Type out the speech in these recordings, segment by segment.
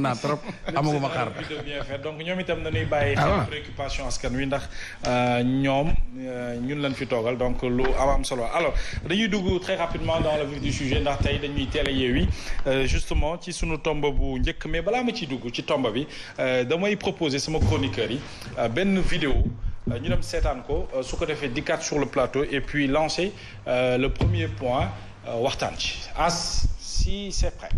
naa trop amaguma xar. de bien faire donc ñoom itam nañuy bàyyi xel préoccupation askan wi ndax ñoom ñun lañ fi toogal donc lu am solo alors dañuy dugg très rapidement dans le vif du sujet ndax tey dañuy teel a yeewi justement ci sunu tomb bu njëkk mais balaa ma ciy dugg ci tomb bi damay proposer sama chroniqueurs yi benn vidéo ñu dem seetaan ko su ko defee dikkaat sur le plateau et puis lancer le premier point waxtaan ci si c'est prêt.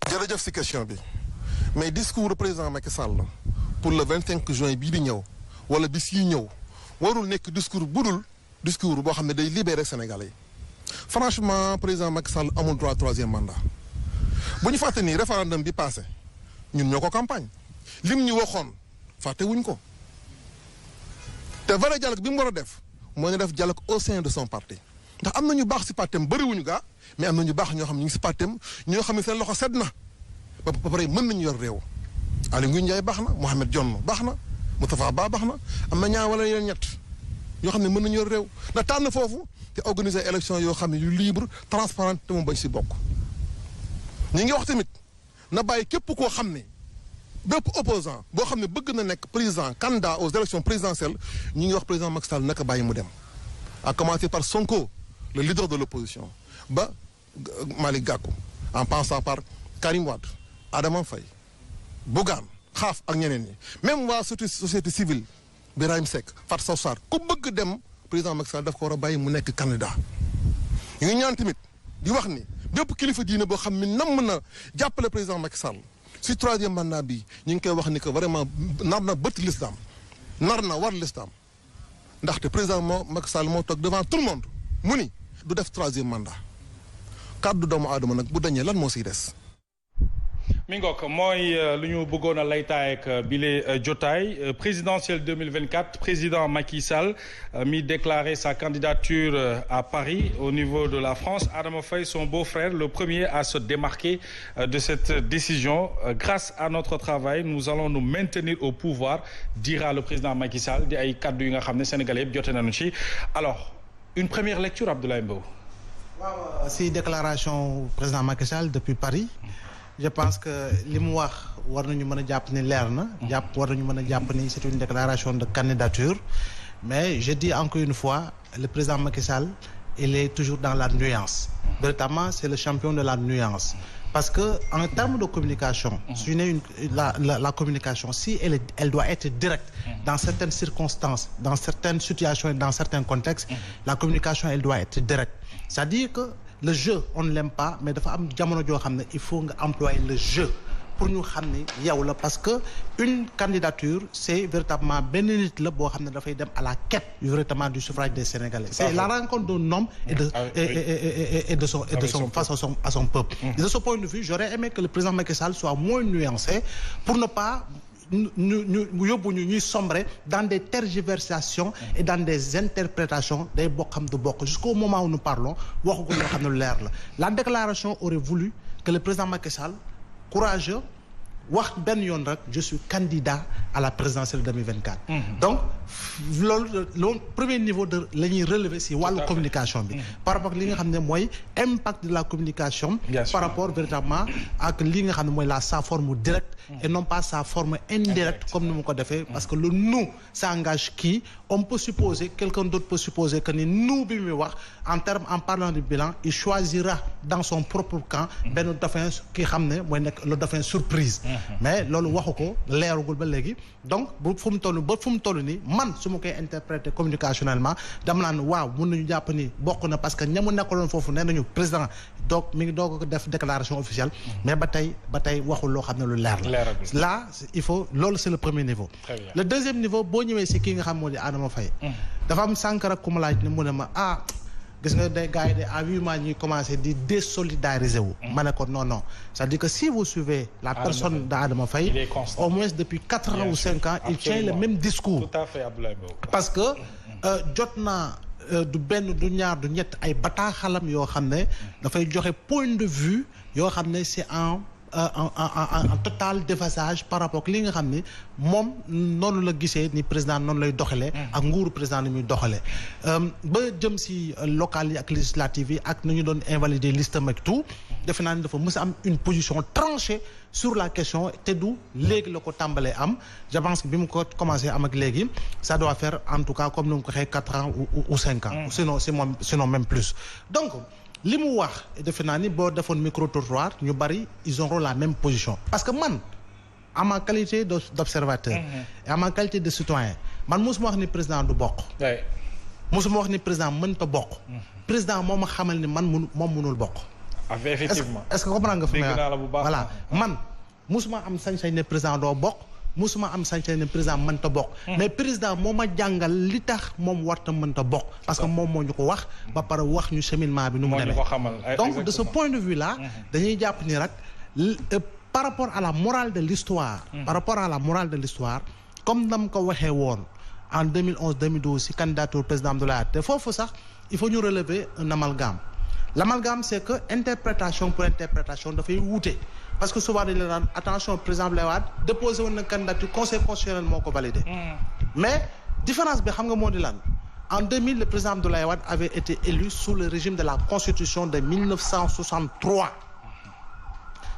jërëjëf si question bi mais discours président Macky Sall pour le 25 juin bii di ñëw wala bis yi ñëw warul nekk discours budul discours boo xam ne day libérer Sénégalais yi franchement président Macky Sall amul droit troisième mandat bu ñu fàtte nii référendum bi passé ñun ñoo ko campagne lim ñu waxoon fàtte wuñ ko te vrai dialogue bi mu war a def moo ne def dialogue au sein de son parti ndax am na ñu baax si partem bëriwuñu gaa mais am na ñu baax ñoo xam ne ñu ngi si partem ñoo xam ne seen loxo sedd na ba pare mën nañu yor réew Aly Ngouille Ndiaye baax na Mohamed Dionne baax na Moustapha Ba baax na am na ñaar wala yeneen ñett yoo xam ne mën nañu yor réew na tànn foofu te organiser élection yoo xam ne yu libre transparent te mu bañ si bokk ñi ngi wax tamit na bàyyi képp koo xam ne bépp opposant boo xam ne bëgg na nekk président candidat aux élections présidentielles ñi ngi wax président Macky Sall naka bàyyi mu dem à commencer par Sonko le leader de l'opposition ba Malick Gakou en passant par Karim Wade Adama Faye Bougane Xaaf ak ñeneen ñi même waa société civile Birahim Seck Fatou Sow Sarr ku bëgg dem président Macky Sall daf ko war a bàyyi mu nekk candidat ñu ngi ñaan tamit di wax ni bépp kilifa diine boo xam ne nam na jàppale président Macky Sall si troisième mandat bi ñu ngi koy wax ni que vraiment nar na bëtt l'islam nar na war l'islam ndaxte président Macky Sall moo toog devant tout le monde mu ni du def troisième mandat kàddu doomu aadama nag bu dañee lan moo siy des. mi ngook mooy lu ñu bëggoon a laytaay ak bile jotaay présidentielle 2024 président Macky Sall mi déclaré sa candidature à Paris au niveau de la France Adama Faye son beau-frère le premier à se démarquer de cette décision grâce à notre travail nous allons nous maintenir au pouvoir dira le président Macky Sall di ay kaddu yi nga xam ne Sénégalais yëpp jote nañu ci alors une première lecture Abdoulaye Mbow. waaw si déclaration président Macky Sall depuis Paris. Je pense que li mu wax war nañu mën a jàpp ni leer na war nañu mën a jàpp ni c'est une déclaration de candidature mais je dis encore une fois le président Macky Sall il est toujours dans la nuance véritablement c'est le champion de la nuance parce que en termes de communication su ne la communication si elle doit être directe dans certaines circonstances dans certaines situations et dans certains contextes la communication elle doit être directe c'est-à-dire que le jeu on ne l'aime pas mais dafa am jamono joo xam ne il faut nga employer le jeu pour ñu xam ne yow la parce que une candidature c'est véritablement benn nit la boo xam ne dafay dem à la quête véritablement du suffrage des Sénégalais c'est la rencontre d'un homme et de son face à son peuple et de ce point de vue j'aurais aimé que le président Macky Sall soit moins nuancé pour ne pas ñu yóbbu ñu ñuy sombrer dans des tergiversations et dans des interprétations day bokk xam du bokk jusqu'au moment où nous parlons waxagul loo xam ne lu leer la déclaration aurait voulu que le président Macky Sall courageux wax benn yoon rek je suis candidat à la présidentielle 2024 donc loolu premier niveau de la ñuy relever si wàllu communication bi par rapport ak li nga xam ne mooy impact de la communication par rapport véritablement ak li nga xam ne mooy sa forme directe et non pas sa forme indirecte comme ni mu ko defee parce que le nous ça engage qui on peut supposer quelqu'un d'autre peut supposer que ni nous bi muy wax en parlant du bilan il choisira dans son propre camp benn dauphin ki xam ne mooy nekk le dauphin surprise mais loolu waxu ko leeragul ba léegi donc fu mu toll nii man su ma koy interpréter communicationnellement dama naan waaw mun nañu jàpp ni bokk na parce que ñamu nekkaloon foofu nee nañu président donc mi ngi doog a def déclaration officielle mais ba tey waxul loo xam ne lu leer la là il faut loolu c'est le premier niveau le deuxième niveau boo ñëwee si kii nga xam moo di Adama Faye dafa am sànq rek ku ma laaj ne mu ne ma gis nga des gars yi de à 8 mois ñuy commencé di désolidariser wu ma ne ko non c'est-à-dire que si vous suivez la personne d'Adama Faye au moins depuis 4 ans ou 5 ans il tient le même discours tout à fait parce que jot naa du benn du ñaar du ñett ay bataaxalam yoo xam ne dafay joxe point de vue yoo xam ne c'est en total déphasage par rapport ak li nga xam ni moom noonu la gisee ni président noonu lay doxalee. ak nguuru président ni muy doxalee. ba jëm si locales yi ak législatives yi ak nu ñu doon invalider listam ak tout defe naa ni dafa mës a am une position tranchée sur la question te du léegi la ko tàmbalee am je pense que bi mu ko commencé am ak léegi ça doit faire en tout cas comme ni mu ko waxee 4 ans ou 5 ans. sinon même plus donc. li mu wax defe naa ni boo defoon micro-trottoir ñu bari ils auront la même position parce que man à ma qualité d'observateur et à ma qualité de citoyen man mosuma wax ni président du bokk mosuma wax ni président mënta bokk président moo ma xamal ni moom mënul bokk effectivement est-ce que comprendre nga fi voilà man mosuma am sañ-sañ ne président doo bokk musuma am sañ-sañ ne président mënta bokk mais président moo ma jàngal li tax moom warta mënta bokk parce que moom moo ñu ko wax ba pare wax ñu cheminement bi nu mu demee donc de ce point de vue là dañuy jàpp ni rek par rapport à la morale de l'histoire par rapport à la morale de l'histoire comme nam ko waxee woon en 2011 2012 si candidature président Abdoulaye Wade te foofu sax il faut ñu relever un amalgame l'amalgame c'est que interprétation pour interprétation dafay wuute parce que souvent dañu la naan attention président Abdoulaye Wade déposé woon na candidature conseil constitutionnel moo ko validé. mais différence bi xam nga moo di lan en 2000 le président Abdoulaye Wade avait été élu sous le régime de la constitution de 1963.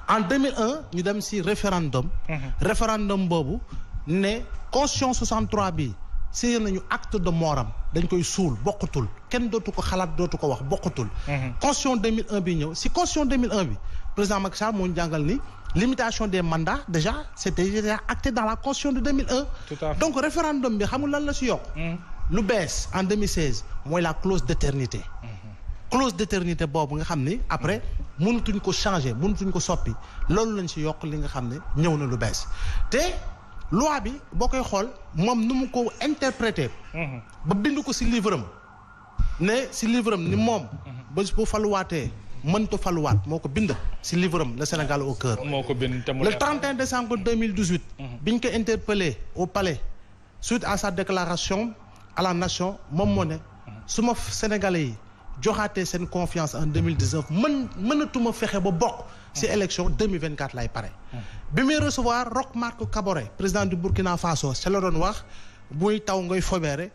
en 2001 ñu dem ci référendum. référendum boobu ne constitution 63 bi signé nañu acte de moram dañ koy suul bokkatul kenn dootu ko xalaat dootu ko wax bokkatul. constitution 2001 bi ñëw ci constitution 2001 bi. président Macky Sall moo ñu jàngal ni limitation des mandats déjà c'était déjà acté dans la constitution de 2001. Tout à fait. donc référendum bi xam nga lan la ci yokk. lu bees en 2016 mooy la clause d'éternité. clause d'éternité boobu nga xam ni après mënatuñ ko changer mënatuñ ko soppi loolu lañ ci yokk li nga xam ne ñëw na lu bees te loi bi boo koy xool moom nu mu ko interpréter. ba bind ko ci livre am ne ci livre am ni moom. ba bu faluwaatee. mënta faluwaat moo ko bind ci livre am le Sénégal au cœur. moo ko bind le 31 décembre 2018. biñ ko interpellé au palais suite à sa déclaration à la nation moom moo ne su ma Sénégalais yi joxaatee seen confiance en 2019 mënatuma fexe ba bokk ci élection 2024 lay pare. bi muy recevoir Roch Marc Kaboré président du Burkina Faso ca la doon wax buy taw ngay fobeere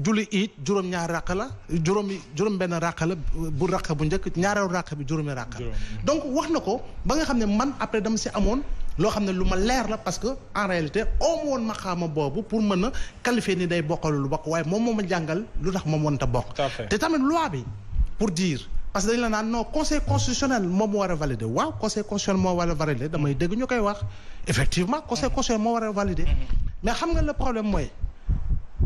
julli it juróom-ñaar ràq la juróom-benn ràq la bu ràq bu njëkk ñaareelu ràq bi juróomi ràq la donc wax na ko ba nga xam ne man après dama ci amoon loo xam ne lu ma leer la parce que en réalité amu woon ma xaama boobu pour mën a qualifier ni day bokkal lu bokk waaye moom moo ma jàngal lu tax moom mënta bokk te tamit loi bi pour dire parce que dañ la naan non conseil constitutionnel moom moo war a valider waaw conseil constitutionnel moo war a valider damay dégg ñu koy wax effectivement conseil constitutionnel moo war a valider mais xam nga le problème mooy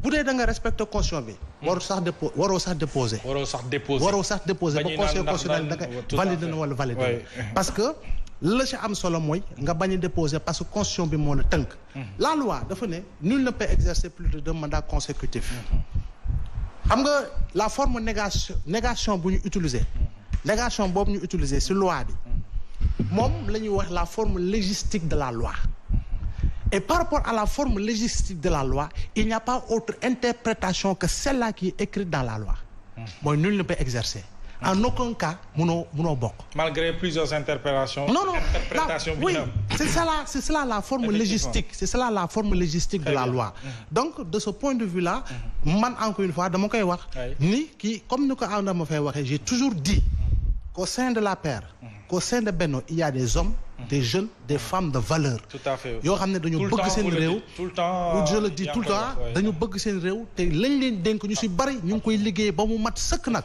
bu dee da nga respecté constitution bi. waroo sax déposer ba conseil constitutionnel da nga valider na wala valider parce que la ci am solo mooy nga bañ a déposer parce que constitution bi moo la tënk. la loi dafa ne nul ne peut exercer plus de 2 mandats consécutifs. xam nga la forme négation bu ñu utiliser. négation boobu ñu utiliser ci loi bi moom la ñuy wax la forme légistique de la loi. Et par rapport à la forme légistique de la loi, il n'y a pas autre interprétation que celle-là qui est écrite dans la loi. Mooy nul ne peut exercer. En aucun cas munoo bokk. Malgré plusieurs interprétations. Non, oui, c'est cela la forme légistique. C'est cela la forme légistique de la loi. Donc de ce point de vue-là, man encore une fois dama koy wax ni kii comme ni ko ànda ma fay waxee, j'ai toujours dit qu'au sein de l'APR, qu'au sein de Benno, il y a des hommes, des jeunes, des femmes de valeur. Tout à fait. yoo xam ne dañu bëgg seen réew. tout le temps je le dis tout le temps dañu bëgg seen réew te lañ leen dénk ñu ci bari ñu ngi koy liggéey ba mu mat sëkk nag.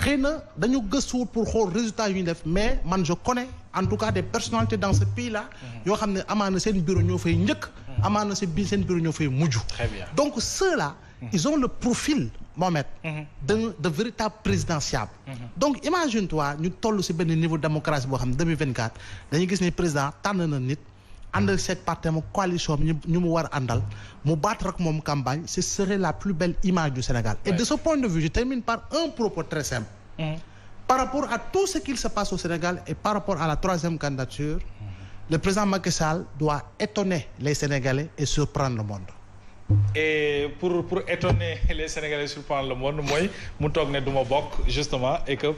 xëy na dañu gëstuwul pour xool résultat yu ñu def mais man je connais en tout cas des personnalités dans ce pays là. yoo xam ne amaana seen bureau ñoo fay njëkk. amaana seen bureau ñoo fay mujj. Très bien. Donc ceux-là. Ils ont le profil Mohamed de véritable présidentiable. Donc imagine-toi ñu toll ci benn niveau démocratie boo xam ne 2024 dañuy gis ni président tànn na nit ànd ak cette partie mu coalition bi ñu mu war a àndal mu battre ak moom campagne ce serait la plus belle image du Sénégal. Et de ce point de vue je termine par un propos très simple. Par rapport à tout ce qu'il se passe au Sénégal et par rapport à la 3e candidature, le président Macky Sall doit étonner les Sénégalais et surprendre le monde. Et pour étonner les Sénégalais, surprendre le monde mooy mu toog ne du ma bokk justement et que